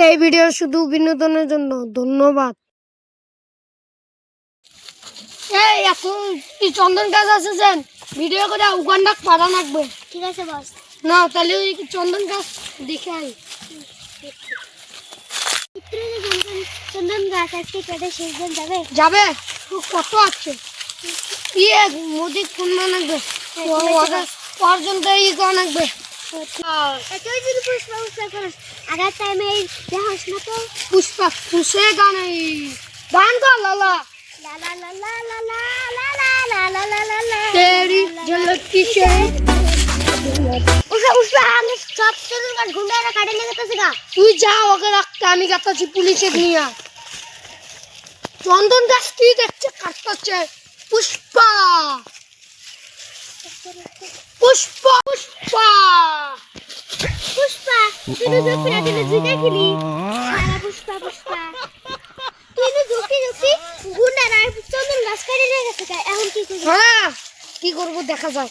এই ভিডিও শুধু বিনোদনের জন্য। ধন্যবাদ। এই এখন কি চন্দন গাছ আসছেন ভিডিও করে উগান্ডা পাড়া লাগবে। ঠিক আছে বস। না তাহলে ওই চন্দন গাছ দেখে আই। চন্দন গাছ আজকে কেটে শেষ দিন যাবে যাবে কত আছে ইয়ে মোদি কোন লাগবে পর্যন্ত ই কোন লাগবে আগের টাইমে দেখাস না তো পুষ্পা পুষে গান গান গা লালা লা লা লা লা লা লা লা লা লা লা লা লা तेरी झलक की शहर उसका आगे सब चंदन गाछ गुंडारा काढे निघत का তুই যা ওকে রাখতে আমি কাটাচ্ছি পুলিশে নিয়ে চন্দন গাছ কি দেখছে কাটছে পুষ্পা পুষ্পা পুষ্পা पुष्पा तुझे जो फिरा दिले जुगे गेली सारा पुष्पा पुष्पा तुझे जोकी जोकी गुंडारा चंदन गाछ काढे निघत का এখন কি করব হ্যাঁ কি করব দেখা যায়।